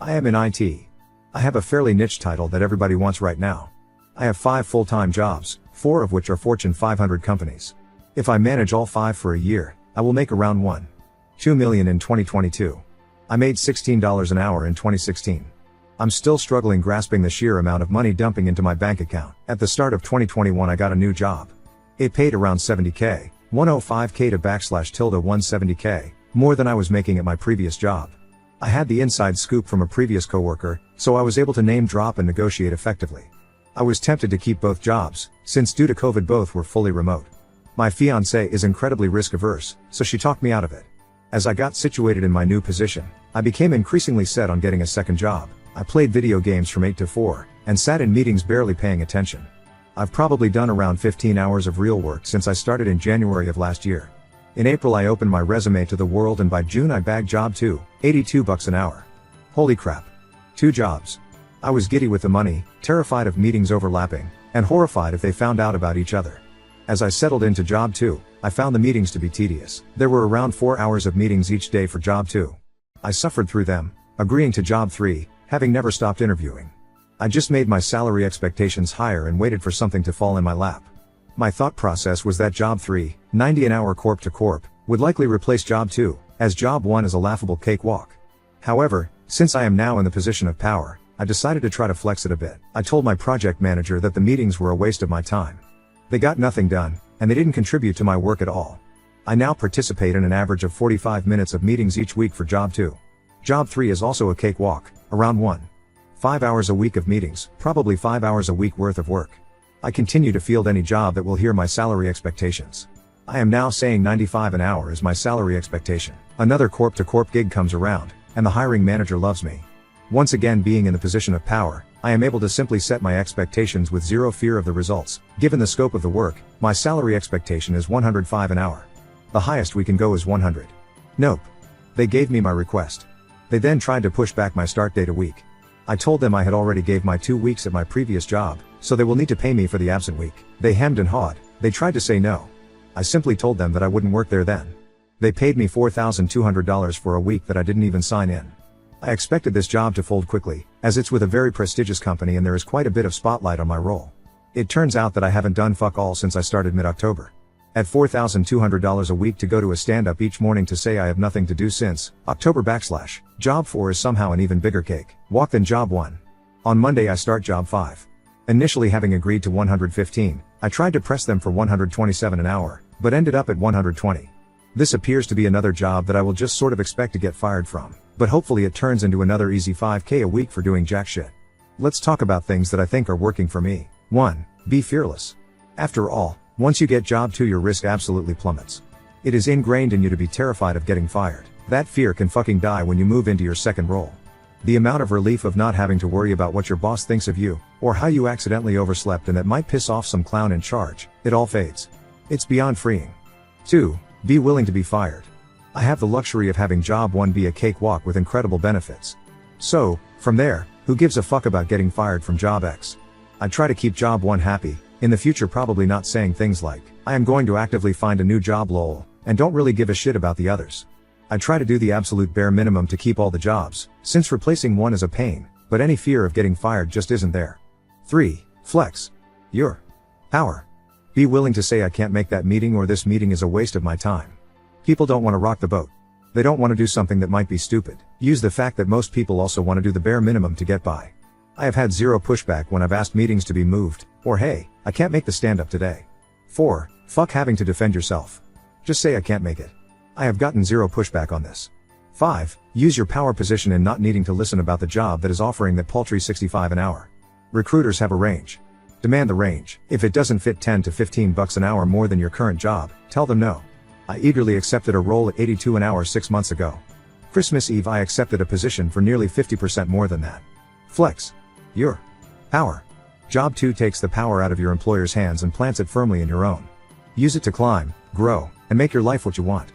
I am in IT. I have a fairly niche title that everybody wants right now. I have 5 full-time jobs, 4 of which are Fortune 500 companies. If I manage all 5 for a year, I will make around $1.2 million in 2022. I made $16 an hour in 2016. I'm still struggling grasping the sheer amount of money dumping into my bank account. At the start of 2021 I got a new job. It paid around $70K, $105K to /170K, more than I was making at my previous job. I had the inside scoop from a previous coworker, so I was able to name drop and negotiate effectively. I was tempted to keep both jobs, since due to COVID both were fully remote. My fiancée is incredibly risk averse, so she talked me out of it. As I got situated in my new position, I became increasingly set on getting a second job. I played video games from 8 to 4, and sat in meetings barely paying attention. I've probably done around 15 hours of real work since I started in January of last year. In April I opened my resume to the world and by June I bagged job 2, $82 an hour. Holy crap. 2 jobs. I was giddy with the money, terrified of meetings overlapping, and horrified if they found out about each other. As I settled into job 2, I found the meetings to be tedious. There were around 4 hours of meetings each day for job 2. I suffered through them, agreeing to job 3, having never stopped interviewing. I just made my salary expectations higher and waited for something to fall in my lap. My thought process was that job 3, $90 an hour corp to corp, would likely replace job 2, as job 1 is a laughable cakewalk. However, since I am now in the position of power, I decided to try to flex it a bit. I told my project manager that the meetings were a waste of my time. They got nothing done, and they didn't contribute to my work at all. I now participate in an average of 45 minutes of meetings each week for job 2. Job 3 is also a cakewalk, around 1.5 hours a week of meetings, probably 5 hours a week worth of work. I continue to field any job that will hear my salary expectations. I am now saying $95 an hour is my salary expectation. Another corp to corp gig comes around, and the hiring manager loves me. Once again, being in the position of power, I am able to simply set my expectations with zero fear of the results. Given the scope of the work, my salary expectation is $105 an hour. The highest we can go is $100. Nope. They gave me my request. They then tried to push back my start date a week. I told them I had already gave my 2 weeks at my previous job, so they will need to pay me for the absent week. They hemmed and hawed. They tried to say no. I simply told them that I wouldn't work there then. They paid me $4,200 for a week that I didn't even sign in. I expected this job to fold quickly, as it's with a very prestigious company and there is quite a bit of spotlight on my role. It turns out that I haven't done fuck all since I started mid-October. At $4,200 a week to go to a stand-up each morning to say I have nothing to do since October / job 4 is somehow an even bigger cake walk than job 1. On Monday I start job 5. Initially having agreed to $115, I tried to press them for $127 an hour, but ended up at $120. This appears to be another job that I will just sort of expect to get fired from, but hopefully it turns into another easy $5K a week for doing jack shit. Let's talk about things that I think are working for me. 1. Be fearless. After all, once you get job 2 your risk absolutely plummets. It is ingrained in you to be terrified of getting fired. That fear can fucking die when you move into your second role. The amount of relief of not having to worry about what your boss thinks of you, or how you accidentally overslept and that might piss off some clown in charge, it all fades. It's beyond freeing. 2. Be willing to be fired. I have the luxury of having job 1 be a cakewalk with incredible benefits. So, from there, who gives a fuck about getting fired from job X? I try to keep job 1 happy, in the future probably not saying things like, I am going to actively find a new job lol, and don't really give a shit about the others. I try to do the absolute bare minimum to keep all the jobs, since replacing one is a pain, but any fear of getting fired just isn't there. 3. Flex your power. Be willing to say I can't make that meeting or this meeting is a waste of my time. People don't want to rock the boat. They don't want to do something that might be stupid. Use the fact that most people also want to do the bare minimum to get by. I have had zero pushback when I've asked meetings to be moved, or hey, I can't make the stand-up today. 4. Fuck having to defend yourself. Just say I can't make it. I have gotten zero pushback on this. 5. Use your power position in not needing to listen about the job that is offering that paltry $65 an hour. Recruiters have a range. Demand the range. If it doesn't fit $10 to $15 an hour more than your current job, tell them no. I eagerly accepted a role at $82 an hour 6 months ago. Christmas Eve I accepted a position for nearly 50% more than that. Flex your power. Job 2 takes the power out of your employer's hands and plants it firmly in your own. Use it to climb, grow, and make your life what you want.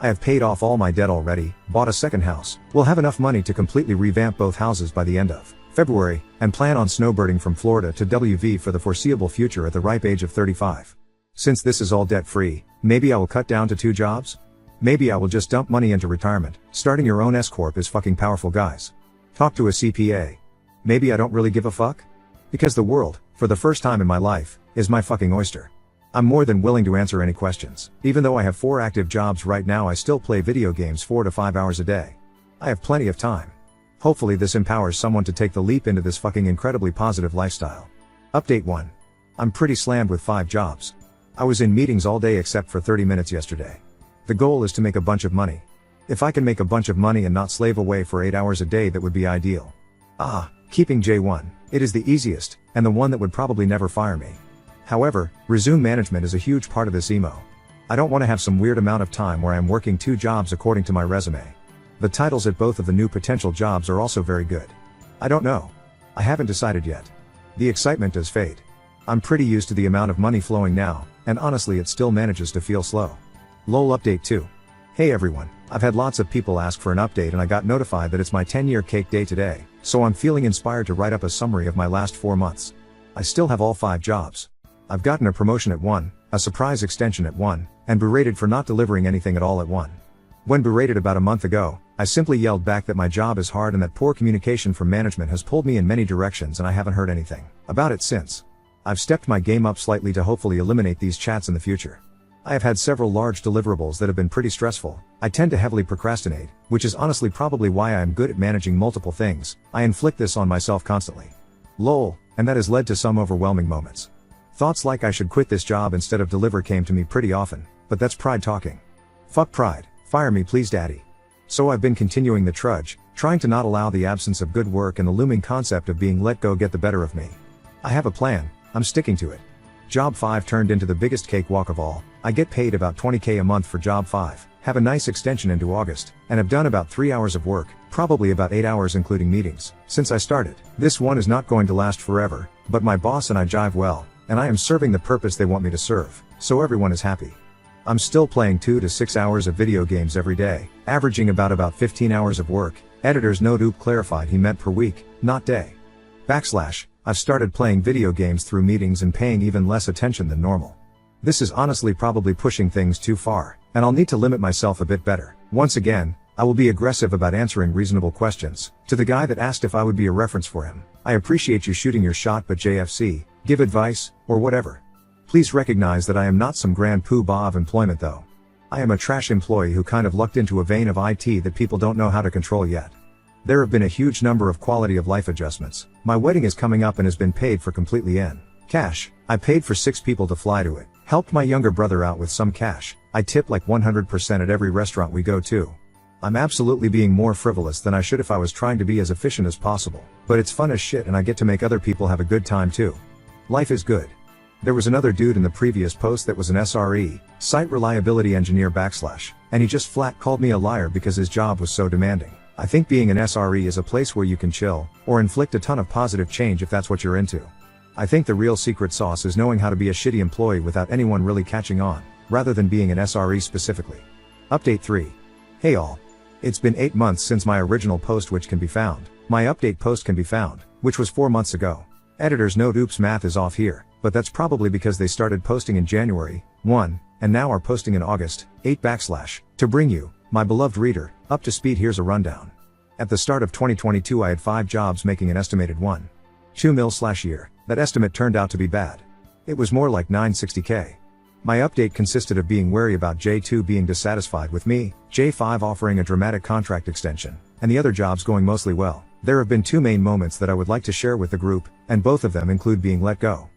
I have paid off all my debt already, bought a second house, will have enough money to completely revamp both houses by the end of February, and plan on snowbirding from Florida to WV for the foreseeable future at the ripe age of 35. Since this is all debt-free, maybe I will cut down to 2 jobs? Maybe I will just dump money into retirement. Starting your own S-Corp is fucking powerful, guys. Talk to a CPA. Maybe I don't really give a fuck? Because the world, for the first time in my life, is my fucking oyster. I'm more than willing to answer any questions. Even though I have 4 active jobs right now, I still play video games 4 to 5 hours a day. I have plenty of time. Hopefully this empowers someone to take the leap into this fucking incredibly positive lifestyle. Update 1. I'm pretty slammed with 5 jobs. I was in meetings all day except for 30 minutes yesterday. The goal is to make a bunch of money. If I can make a bunch of money and not slave away for 8 hours a day, that would be ideal. Keeping J1. It is the easiest, and the one that would probably never fire me. However, resume management is a huge part of this emo. I don't want to have some weird amount of time where I'm working 2 jobs according to my resume. The titles at both of the new potential jobs are also very good. I don't know. I haven't decided yet. The excitement does fade. I'm pretty used to the amount of money flowing now, and honestly it still manages to feel slow. LOL update 2. Hey everyone, I've had lots of people ask for an update and I got notified that it's my 10-year cake day today, so I'm feeling inspired to write up a summary of my last 4 months. I still have all 5 jobs. I've gotten a promotion at 1, a surprise extension at 1, and berated for not delivering anything at all at 1. When berated about a month ago, I simply yelled back that my job is hard and that poor communication from management has pulled me in many directions, and I haven't heard anything about it since. I've stepped my game up slightly to hopefully eliminate these chats in the future. I have had several large deliverables that have been pretty stressful. I tend to heavily procrastinate, which is honestly probably why I am good at managing multiple things. I inflict this on myself constantly. LOL, and that has led to some overwhelming moments. Thoughts like I should quit this job instead of deliver came to me pretty often, but that's pride talking. Fuck pride, fire me please daddy. So I've been continuing the trudge, trying to not allow the absence of good work and the looming concept of being let go get the better of me. I have a plan, I'm sticking to it. Job 5 turned into the biggest cakewalk of all. I get paid about $20K a month for job 5, have a nice extension into August, and have done about 3 hours of work, probably about 8 hours including meetings, since I started. This one is not going to last forever, but my boss and I jive well, and I am serving the purpose they want me to serve, so everyone is happy. I'm still playing 2 to 6 hours of video games every day, averaging about 15 hours of work. Editor's note oop clarified he meant per week, not day. I've started playing video games through meetings and paying even less attention than normal. This is honestly probably pushing things too far, and I'll need to limit myself a bit better. Once again, I will be aggressive about answering reasonable questions. To the guy that asked if I would be a reference for him, I appreciate you shooting your shot, but JFC, give advice, or whatever. Please recognize that I am not some grand poobah of employment though. I am a trash employee who kind of lucked into a vein of IT that people don't know how to control yet. There have been a huge number of quality of life adjustments. My wedding is coming up and has been paid for completely in cash. I paid for 6 people to fly to it, helped my younger brother out with some cash. I tip like 100% at every restaurant we go to. I'm absolutely being more frivolous than I should if I was trying to be as efficient as possible, but it's fun as shit and I get to make other people have a good time too. Life is good. There was another dude in the previous post that was an SRE, site reliability engineer / and he just flat called me a liar because his job was so demanding. I think being an SRE is a place where you can chill, or inflict a ton of positive change if that's what you're into. I think the real secret sauce is knowing how to be a shitty employee without anyone really catching on, rather than being an SRE specifically. Update 3. Hey all. It's been 8 months since my original post which can be found. My update post can be found, which was 4 months ago. Editor's note oops math is off here, but that's probably because they started posting in January 1, and now are posting in August 8 / To bring you, my beloved reader, up to speed, here's a rundown. At the start of 2022 I had 5 jobs making an estimated 1.2 mil/year. That estimate turned out to be bad. It was more like 960K. My update consisted of being wary about J2 being dissatisfied with me, J5 offering a dramatic contract extension, and the other jobs going mostly well. There have been 2 main moments that I would like to share with the group, and both of them include being let go.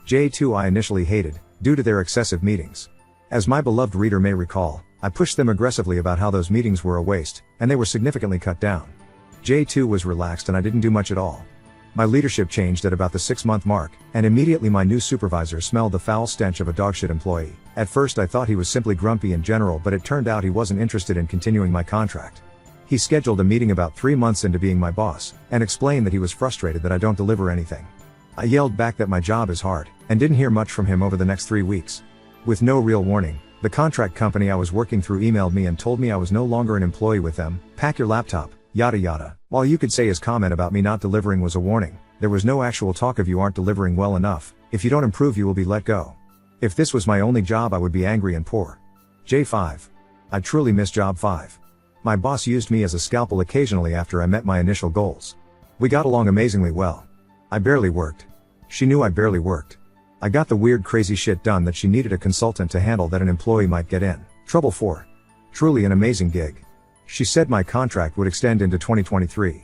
J2 I initially hated, due to their excessive meetings. As my beloved reader may recall, I pushed them aggressively about how those meetings were a waste, and they were significantly cut down. J2 was relaxed and I didn't do much at all. My leadership changed at about the 6-month mark, and immediately my new supervisor smelled the foul stench of a dogshit employee. At first I thought he was simply grumpy in general, but it turned out he wasn't interested in continuing my contract. He scheduled a meeting about 3 months into being my boss, and explained that he was frustrated that I don't deliver anything. I yelled back that my job is hard, and didn't hear much from him over the next 3 weeks. With no real warning, the contract company I was working through emailed me and told me I was no longer an employee with them, pack your laptop, yada yada. While you could say his comment about me not delivering was a warning, there was no actual talk of you aren't delivering well enough, if you don't improve you will be let go. If this was my only job I would be angry and poor. J5. I truly miss job 5. My boss used me as a scalpel occasionally after I met my initial goals. We got along amazingly well. I barely worked. She knew I barely worked. I got the weird crazy shit done that she needed a consultant to handle that an employee might get in trouble for. Truly an amazing gig. She said my contract would extend into 2023.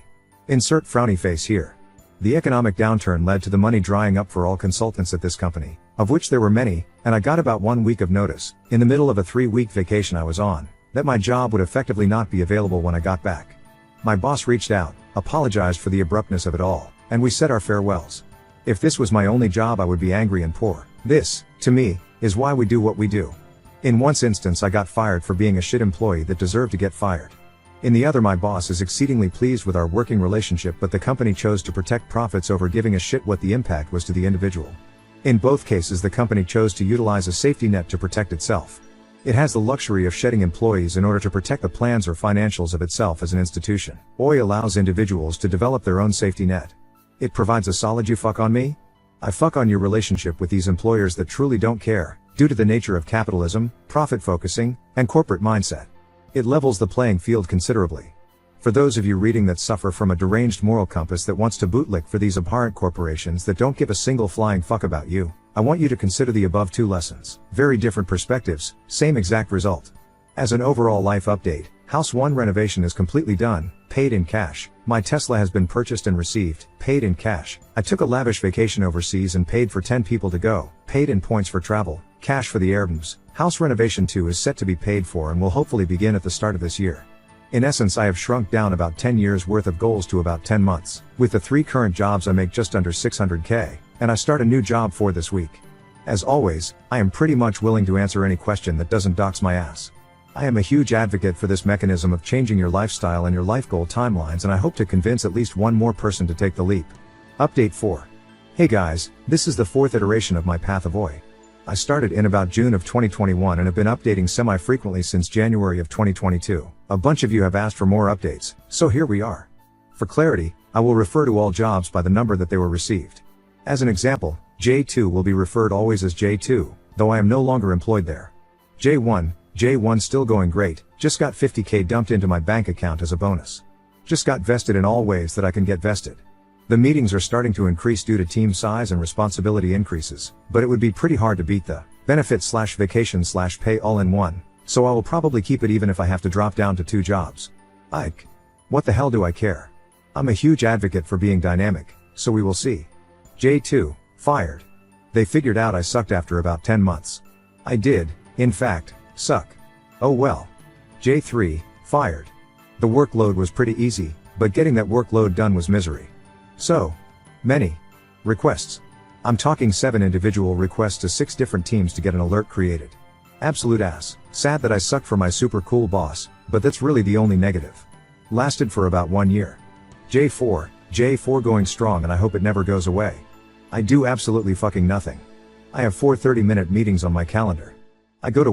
Insert frowny face here. The economic downturn led to the money drying up for all consultants at this company, of which there were many, and I got about 1 week of notice, in the middle of a 3-week vacation I was on, that my job would effectively not be available when I got back. My boss reached out, apologized for the abruptness of it all, and we said our farewells. If this was my only job I would be angry and poor. This, to me, is why we do what we do. In one instance I got fired for being a shit employee that deserved to get fired. In the other my boss is exceedingly pleased with our working relationship, but the company chose to protect profits over giving a shit what the impact was to the individual. In both cases the company chose to utilize a safety net to protect itself. It has the luxury of shedding employees in order to protect the plans or financials of itself as an institution. OI allows individuals to develop their own safety net. It provides a solid "you fuck on me? I fuck on your" relationship with these employers that truly don't care, due to the nature of capitalism, profit focusing, and corporate mindset. It levels the playing field considerably. For those of you reading that suffer from a deranged moral compass that wants to bootlick for these abhorrent corporations that don't give a single flying fuck about you, I want you to consider the above 2 lessons. Very different perspectives, same exact result. As an overall life update, House 1 renovation is completely done, paid in cash. My Tesla has been purchased and received, paid in cash. I took a lavish vacation overseas and paid for 10 people to go, paid in points for travel, cash for the Airbnbs. House renovation 2 is set to be paid for and will hopefully begin at the start of this year. In essence, I have shrunk down about 10 years worth of goals to about 10 months. With the 3 current jobs I make just under $600K, and I start a new job 4 this week. As always, I am pretty much willing to answer any question that doesn't dox my ass. I am a huge advocate for this mechanism of changing your lifestyle and your life goal timelines, and I hope to convince at least one more person to take the leap. Update 4. Hey guys, this is the 4th iteration of my Path of OI. I started in about June of 2021 and have been updating semi-frequently since January of 2022. A bunch of you have asked for more updates, so here we are. For clarity, I will refer to all jobs by the number that they were received. As an example, J2 will be referred always as J2, though I am no longer employed there. J1 still going great, just got $50K dumped into my bank account as a bonus. Just got vested in all ways that I can get vested. The meetings are starting to increase due to team size and responsibility increases, but it would be pretty hard to beat the benefit/vacation/pay all in one, so I will probably keep it even if I have to drop down to 2 jobs. Ike. What the hell do I care? I'm a huge advocate for being dynamic, so we will see. J2, fired. They figured out I sucked after about 10 months. I did, in fact, suck. Oh well. J3, fired. The workload was pretty easy, but getting that workload done was misery. So many requests. I'm talking 7 individual requests to 6 different teams to get an alert created. Absolute ass. Sad that I sucked for my super cool boss, but that's really the only negative. Lasted for about 1 year. J4 going strong, and I hope it never goes away. I do absolutely fucking nothing. I have 4 30-minute meetings on my calendar. I go to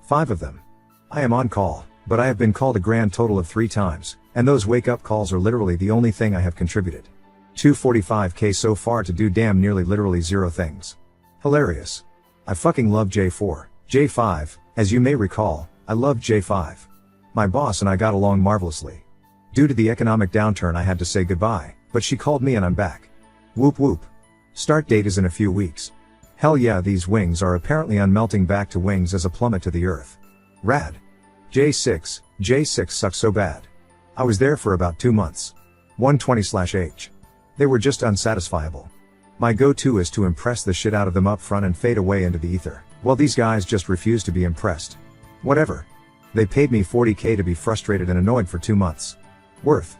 5 of them. I am on call, but I have been called a grand total of 3 times, and those wake-up calls are literally the only thing I have contributed. 245K so far to do damn nearly literally 0 things. Hilarious. I fucking love J4. J5, as you may recall, I loved J5. My boss and I got along marvelously. Due to the economic downturn I had to say goodbye, but she called me and I'm back. Whoop whoop. Start date is in a few weeks. Hell yeah, these wings are apparently unmelting back to wings as a plummet to the earth. Rad. J6 sucks so bad. I was there for about 2 months. 120/H. They were just unsatisfiable. My go-to is to impress the shit out of them up front and fade away into the ether. Well, these guys just refuse to be impressed. Whatever. They paid me $40K to be frustrated and annoyed for 2 months. Worth.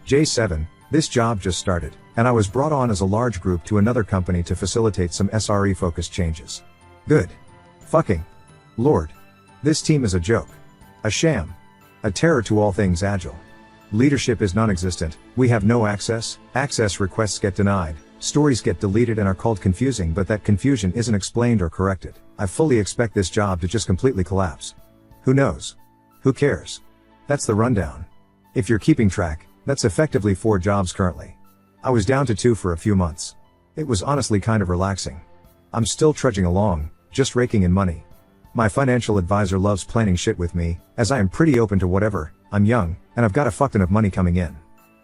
J7, this job just started, and I was brought on as a large group to another company to facilitate some SRE-focused changes. Good. Fucking Lord. This team is a joke. A sham. A terror to all things agile. Leadership is non-existent, we have no access requests get denied, stories get deleted and are called confusing, but that confusion isn't explained or corrected. I fully expect this job to just completely collapse. Who knows? Who cares? That's the rundown. If you're keeping track, that's effectively 4 jobs currently. I was down to 2 for a few months. It was honestly kind of relaxing. I'm still trudging along, just raking in money. My financial advisor loves planning shit with me, as I am pretty open to whatever, I'm young, and I've got a fuck ton of money coming in.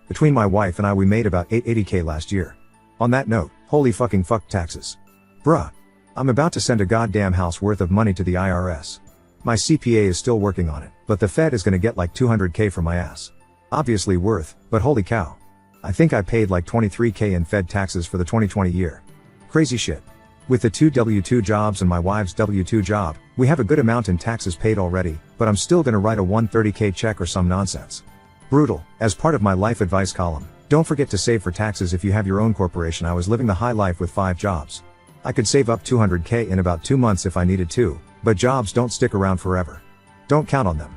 Between my wife and I we made about 880k last year. On that note, holy fucking fuck taxes. Bruh. I'm about to send a goddamn house worth of money to the IRS. My CPA is still working on it, but the Fed is gonna get like 200k from my ass. Obviously worth, but holy cow. I think I paid like 23k in Fed taxes for the 2020 year. Crazy shit. With the 2 W-2 jobs and my wife's W-2 job, we have a good amount in taxes paid already, but I'm still gonna write a 130k check or some nonsense. Brutal. As part of my life advice column, don't forget to save for taxes if you have your own corporation. I was living the high life with 5 jobs. I could save up 200k in about 2 months if I needed to, but jobs don't stick around forever. Don't count on them.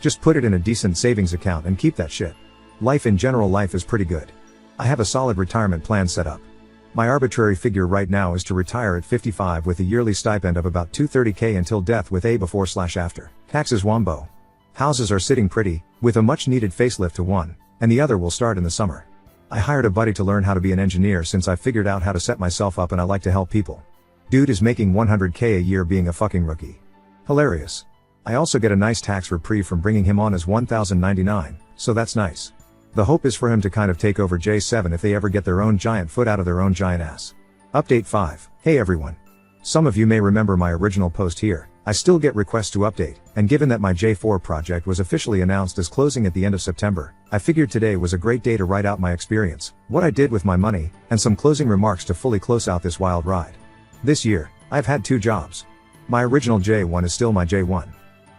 Just put it in a decent savings account and keep that shit. Life in general, life is pretty good. I have a solid retirement plan set up. My arbitrary figure right now is to retire at 55 with a yearly stipend of about 230k until death with a before/after taxes wombo. Houses are sitting pretty, with a much needed facelift to one, and the other will start in the summer. I hired a buddy to learn how to be an engineer since I figured out how to set myself up and I like to help people. Dude is making 100k a year being a fucking rookie. Hilarious. I also get a nice tax reprieve from bringing him on as 1099, so that's nice. The hope is for him to kind of take over J7 if they ever get their own giant foot out of their own giant ass. Update 5. Hey everyone. Some of you may remember my original post here. I still get requests to update, and given that my J4 project was officially announced as closing at the end of September, I figured today was a great day to write out my experience, what I did with my money, and some closing remarks to fully close out this wild ride. This year, I've had 2 jobs. My original J1 is still my J1.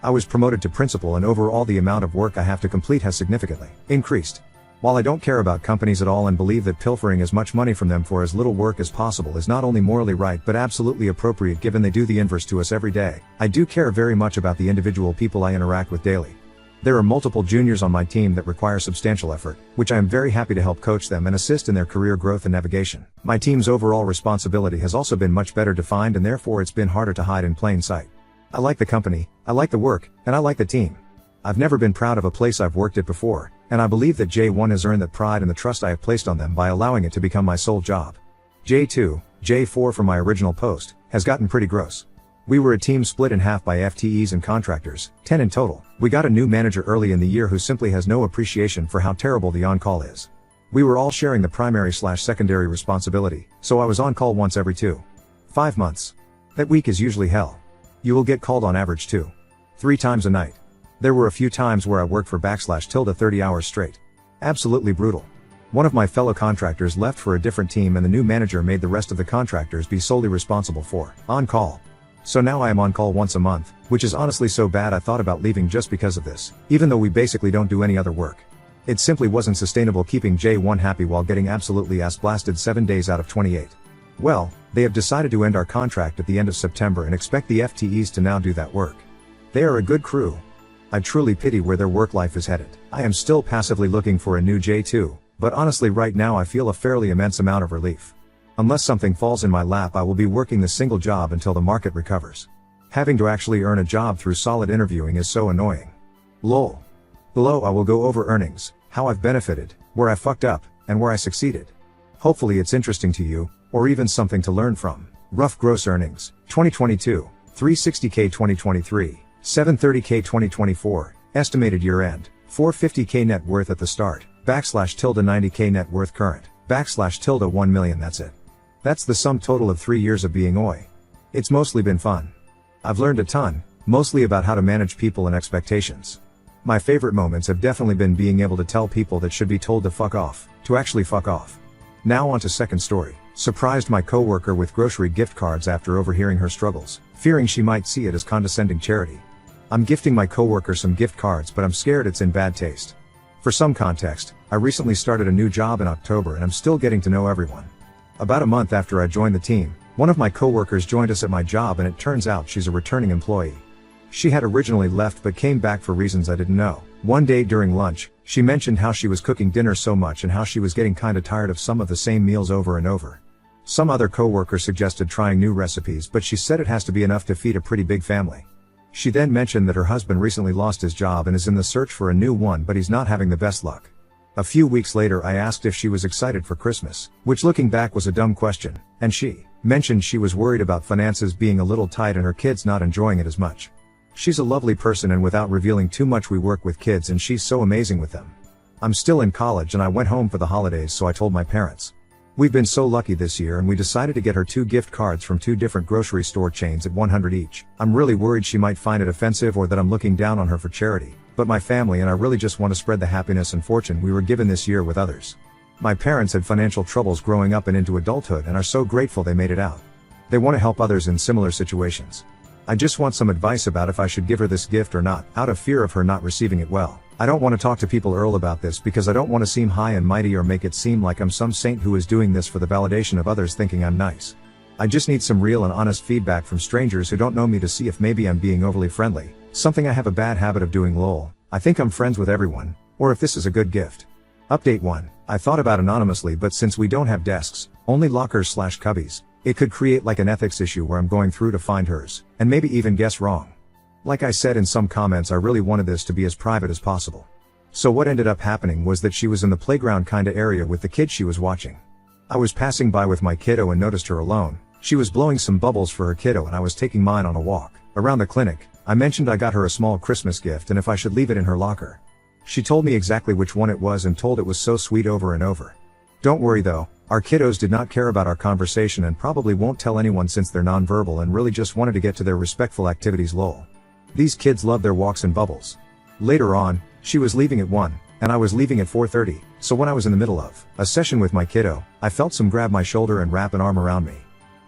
I was promoted to principal and overall the amount of work I have to complete has significantly increased. While I don't care about companies at all and believe that pilfering as much money from them for as little work as possible is not only morally right but absolutely appropriate given they do the inverse to us every day, I do care very much about the individual people I interact with daily. There are multiple juniors on my team that require substantial effort, which I am very happy to help coach them and assist in their career growth and navigation. My team's overall responsibility has also been much better defined and therefore it's been harder to hide in plain sight. I like the company, I like the work, and I like the team. I've never been proud of a place I've worked at before, and I believe that J1 has earned that pride and the trust I have placed on them by allowing it to become my sole job. J2, J4 from my original post, has gotten pretty gross. We were a team split in half by FTEs and contractors, 10 in total. We got a new manager early in the year who simply has no appreciation for how terrible the on-call is. We were all sharing the primary/secondary responsibility, so I was on call once every 2.5 months. That week is usually hell. You will get called on average 2-3 times a night. There were a few times where I worked for /30 hours straight. Absolutely brutal. One of my fellow contractors left for a different team and the new manager made the rest of the contractors be solely responsible for on-call. So now I am on call once a month, which is honestly so bad I thought about leaving just because of this, even though we basically don't do any other work. It simply wasn't sustainable keeping J1 happy while getting absolutely ass-blasted 7 days out of 28. Well, they have decided to end our contract at the end of September and expect the FTEs to now do that work. They are a good crew. I truly pity where their work life is headed. I am still passively looking for a new J2, but honestly right now I feel a fairly immense amount of relief. Unless something falls in my lap I will be working the single job until the market recovers. Having to actually earn a job through solid interviewing is so annoying. Lol. Below I will go over earnings, how I've benefited, where I fucked up, and where I succeeded. Hopefully it's interesting to you, or even something to learn from. Rough gross earnings, 2022, 360k 2023, 730k 2024, estimated year end, 450k net worth at the start, /90k net worth current, /1 million that's it. That's the sum total of 3 years of being OI. It's mostly been fun. I've learned a ton, mostly about how to manage people and expectations. My favorite moments have definitely been being able to tell people that should be told to fuck off, to actually fuck off. Now on to second story. Surprised my coworker with grocery gift cards after overhearing her struggles, fearing she might see it as condescending charity. I'm gifting my coworker some gift cards but I'm scared it's in bad taste. For some context, I recently started a new job in October and I'm still getting to know everyone. About a month after I joined the team, one of my coworkers joined us at my job and it turns out she's a returning employee. She had originally left but came back for reasons I didn't know. One day during lunch, she mentioned how she was cooking dinner so much and how she was getting kinda tired of some of the same meals over and over. Some other coworker suggested trying new recipes but she said it has to be enough to feed a pretty big family. She then mentioned that her husband recently lost his job and is in the search for a new one but he's not having the best luck. A few weeks later I asked if she was excited for Christmas, which looking back was a dumb question, and she mentioned she was worried about finances being a little tight and her kids not enjoying it as much. She's a lovely person, and without revealing too much, we work with kids and she's so amazing with them. I'm still in college and I went home for the holidays, so I told my parents. We've been so lucky this year, and we decided to get her 2 gift cards from 2 different grocery store chains at $100 each. I'm really worried she might find it offensive or that I'm looking down on her for charity, but my family and I really just want to spread the happiness and fortune we were given this year with others. My parents had financial troubles growing up and into adulthood and are so grateful they made it out. They want to help others in similar situations. I just want some advice about if I should give her this gift or not, out of fear of her not receiving it well. I don't want to talk to people Earl about this because I don't want to seem high and mighty or make it seem like I'm some saint who is doing this for the validation of others thinking I'm nice. I just need some real and honest feedback from strangers who don't know me to see if maybe I'm being overly friendly, something I have a bad habit of doing. Lol. I think I'm friends with everyone, or if this is a good gift. Update 1. I thought about anonymously, but since we don't have desks, only lockers/cubbies, it could create like an ethics issue where I'm going through to find hers, and maybe even guess wrong. Like I said in some comments, I really wanted this to be as private as possible. So what ended up happening was that she was in the playground kinda area with the kid she was watching. I was passing by with my kiddo and noticed her alone. She was blowing some bubbles for her kiddo and I was taking mine on a walk around the clinic. I mentioned I got her a small Christmas gift and if I should leave it in her locker. She told me exactly which one it was and told it was so sweet over and over. Don't worry though, our kiddos did not care about our conversation and probably won't tell anyone since they're nonverbal and really just wanted to get to their respectful activities. Lol. These kids love their walks and bubbles. Later on, she was leaving at 1, and I was leaving at 4:30, so when I was in the middle of a session with my kiddo, I felt some grab my shoulder and wrap an arm around me.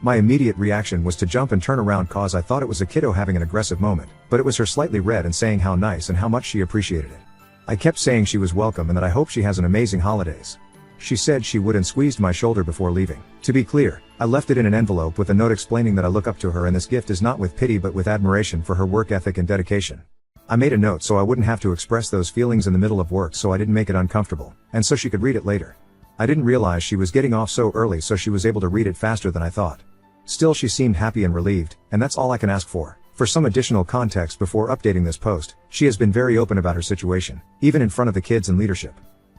My immediate reaction was to jump and turn around cause I thought it was a kiddo having an aggressive moment, but it was her slightly red and saying how nice and how much she appreciated it. I kept saying she was welcome and that I hope she has an amazing holidays. She said she would and squeezed my shoulder before leaving. To be clear, I left it in an envelope with a note explaining that I look up to her and this gift is not with pity but with admiration for her work ethic and dedication. I made a note so I wouldn't have to express those feelings in the middle of work, so I didn't make it uncomfortable, and so she could read it later. I didn't realize she was getting off so early, so she was able to read it faster than I thought. Still, she seemed happy and relieved, and that's all I can ask for. For some additional context before updating this post, she has been very open about her situation, even in front of the kids and leadership.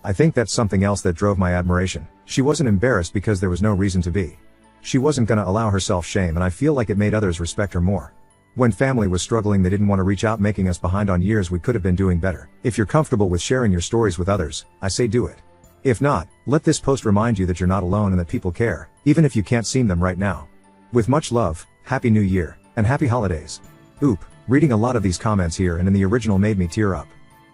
I think that's something else that drove my admiration. She wasn't embarrassed because there was no reason to be. She wasn't gonna allow herself shame, and I feel like it made others respect her more. When family was struggling, they didn't want to reach out, making us behind on years we could have been doing better. If you're comfortable with sharing your stories with others, I say do it. If not, let this post remind you that you're not alone and that people care, even if you can't see them right now. With much love, Happy New Year, and Happy Holidays. Oop, reading a lot of these comments here and in the original made me tear up.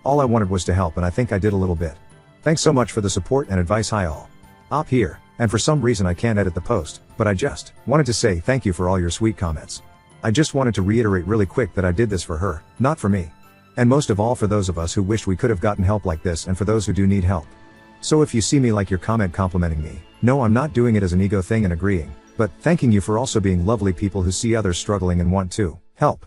All I wanted was to help, and I think I did a little bit. Thanks so much for the support and advice. Hi all. Op here, and for some reason I can't edit the post, but I just wanted to say thank you for all your sweet comments. I just wanted to reiterate really quick that I did this for her, not for me. And most of all for those of us who wished we could have gotten help like this, and for those who do need help. So if you see me like your comment complimenting me, no, I'm not doing it as an ego thing and agreeing, but thanking you for also being lovely people who see others struggling and want to help.